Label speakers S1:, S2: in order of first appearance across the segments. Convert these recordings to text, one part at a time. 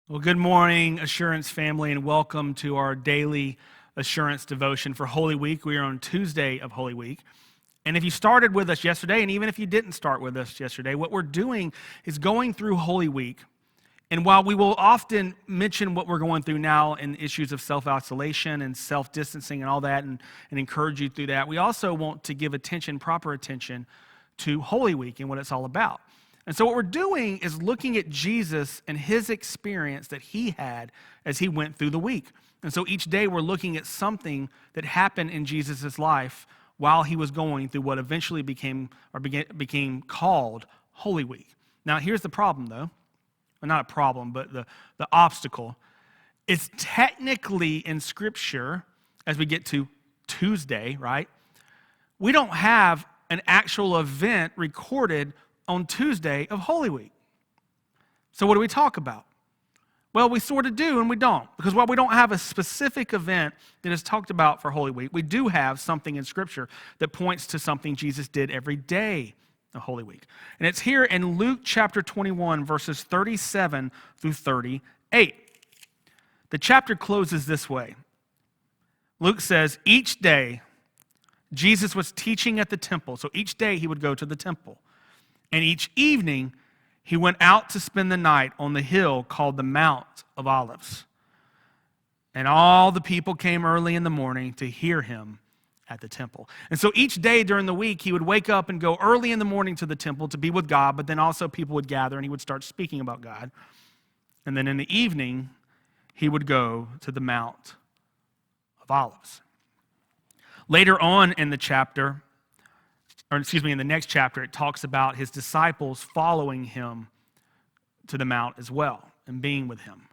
S1: Well, good morning, Assurance family, and welcome to our daily Assurance devotion for Holy Week. We are on Tuesday of Holy Week. And if you started with us yesterday, and even if you didn't start with us yesterday, what we're doing is going through Holy Week. And while we will often mention what we're going through now in issues of self-isolation and self-distancing and all that, and encourage you through that, we also want to give proper attention to Holy Week and what it's all about. And so what we're doing is looking at Jesus and his experience that he had as he went through the week. And so each day we're looking at something that happened in Jesus' life while he was going through what eventually became called Holy Week. Now here's the problem though. Well, not a problem, but the obstacle. It's technically in Scripture, as we get to Tuesday, right? We don't have an actual event recorded on Tuesday of Holy Week. So what do we talk about? Well, we sort of do and we don't. Because while we don't have a specific event that is talked about for Holy Week, we do have something in Scripture that points to something Jesus did every day of Holy Week. And it's here in Luke chapter 21, verses 37 through 38. The chapter closes this way. Luke says, each day Jesus was teaching at the temple. So each day he would go to the temple. And each evening, he went out to spend the night on the hill called the Mount of Olives. And all the people came early in the morning to hear him at the temple. And so each day during the week, he would wake up and go early in the morning to the temple to be with God, but then also people would gather and he would start speaking about God. And then in the evening, he would go to the Mount of Olives. Later on in the chapter, in the next chapter, it talks about his disciples following him to the mount as well and being with him,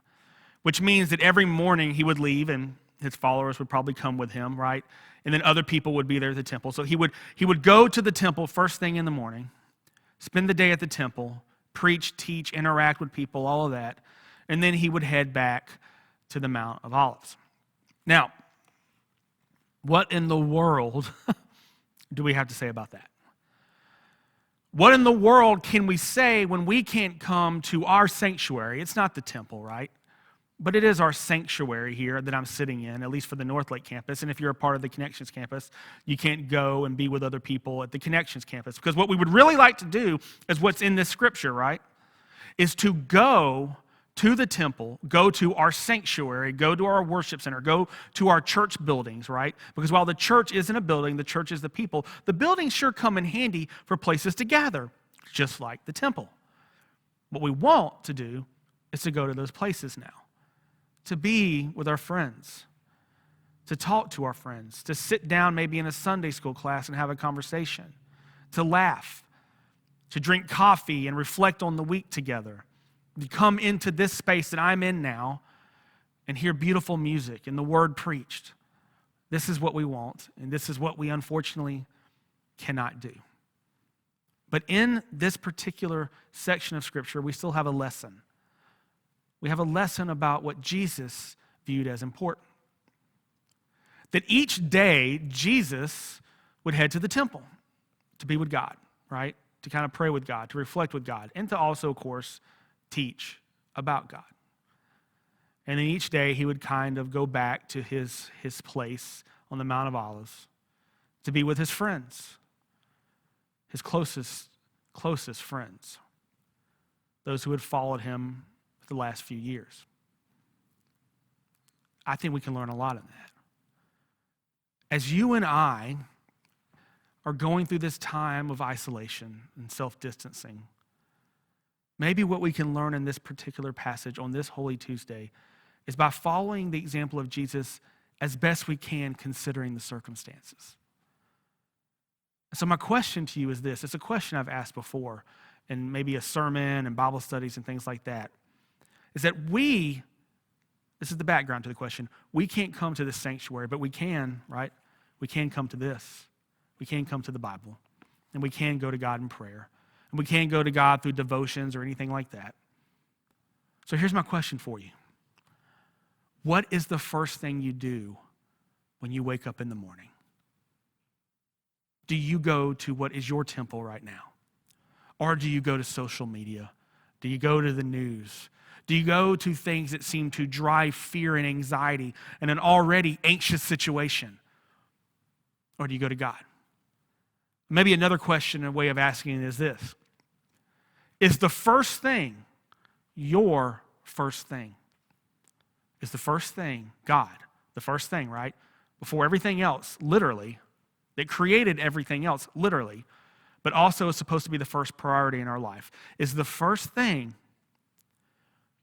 S1: which means that every morning he would leave and his followers would probably come with him, right? And then other people would be there at the temple. So he would go to the temple first thing in the morning, spend the day at the temple, preach, teach, interact with people, all of that, and then he would head back to the Mount of Olives. Now, what in the world do we have to say about that? What in the world can we say when we can't come to our sanctuary? It's not the temple, right? But it is our sanctuary here that I'm sitting in, at least for the Northlake campus. And if you're a part of the Connections campus, you can't go and be with other people at the Connections campus. Because what we would really like to do is what's in this scripture, right? Is to go to the temple, go to our sanctuary, go to our worship center, go to our church buildings, right? Because while the church isn't a building, the church is the people. The buildings sure come in handy for places to gather, just like the temple. What we want to do is to go to those places now, to be with our friends, to talk to our friends, to sit down maybe in a Sunday school class and have a conversation, to laugh, to drink coffee and reflect on the week together. To come into this space that I'm in now and hear beautiful music and the word preached. This is what we want, and this is what we unfortunately cannot do. But in this particular section of Scripture, we still have a lesson. We have a lesson about what Jesus viewed as important. That each day, Jesus would head to the temple to be with God, right? To kind of pray with God, to reflect with God, and to also, of course, teach about God. And then each day he would kind of go back to his place on the Mount of Olives to be with his friends, his closest friends, those who had followed him for the last few years. I think we can learn a lot in that. As you and I are going through this time of isolation and self-distancing, maybe what we can learn in this particular passage on this Holy Tuesday is by following the example of Jesus as best we can considering the circumstances. So my question to you is this. It's a question I've asked before in maybe a sermon and Bible studies and things like that. Is that this is the background to the question, we can't come to this sanctuary, but we can, right? We can come to this. We can come to the Bible. And we can go to God in prayer. And we can't go to God through devotions or anything like that. So here's my question for you. What is the first thing you do when you wake up in the morning? Do you go to what is your temple right now? Or do you go to social media? Do you go to the news? Do you go to things that seem to drive fear and anxiety in an already anxious situation? Or do you go to God? Maybe another question, a way of asking it is this. Is the first thing your first thing? Is the first thing God? The first thing, right? Before everything else, literally, that created everything else, literally, but also is supposed to be the first priority in our life. Is the first thing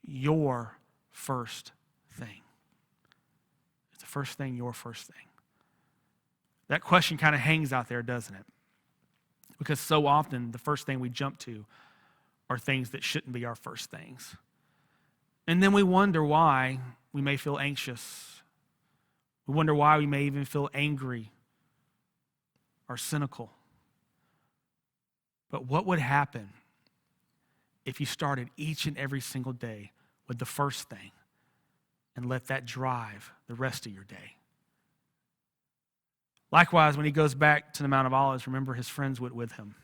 S1: your first thing? Is the first thing your first thing? That question kind of hangs out there, doesn't it? Because so often the first thing we jump to are things that shouldn't be our first things. And then we wonder why we may feel anxious. We wonder why we may even feel angry or cynical. But what would happen if you started each and every single day with the first thing and let that drive the rest of your day? Likewise, when he goes back to the Mount of Olives, remember his friends went with him.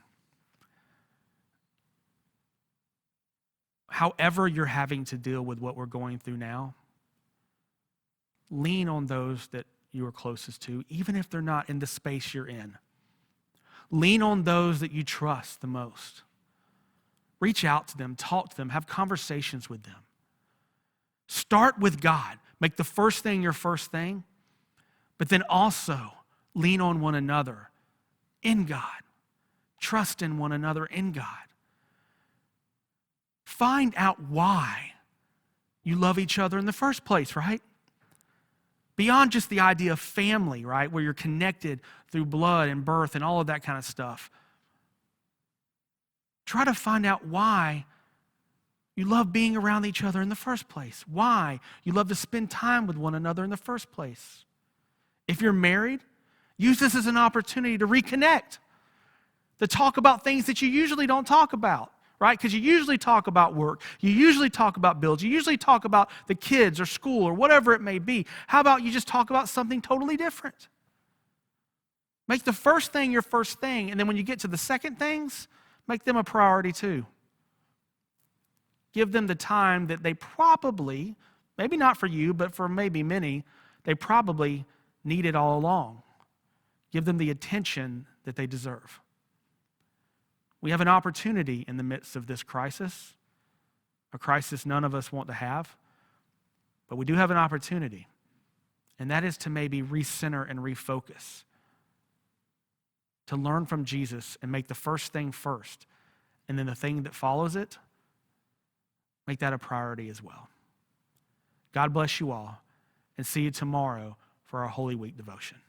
S1: However you're having to deal with what we're going through now, lean on those that you are closest to, even if they're not in the space you're in. Lean on those that you trust the most. Reach out to them, talk to them, have conversations with them. Start with God. Make the first thing your first thing, but then also lean on one another in God. Trust in one another in God. Find out why you love each other in the first place, right? Beyond just the idea of family, right, where you're connected through blood and birth and all of that kind of stuff. Try to find out why you love being around each other in the first place. Why you love to spend time with one another in the first place. If you're married, use this as an opportunity to reconnect, to talk about things that you usually don't talk about, right? Because you usually talk about work. You usually talk about bills. You usually talk about the kids or school or whatever it may be. How about you just talk about something totally different? Make the first thing your first thing, and then when you get to the second things, make them a priority too. Give them the time that they probably, maybe not for you, but for maybe many, they probably needed all along. Give them the attention that they deserve. We have an opportunity in the midst of this crisis, a crisis none of us want to have, but we do have an opportunity, and that is to maybe recenter and refocus, to learn from Jesus and make the first thing first, and then the thing that follows it, make that a priority as well. God bless you all, and see you tomorrow for our Holy Week devotion.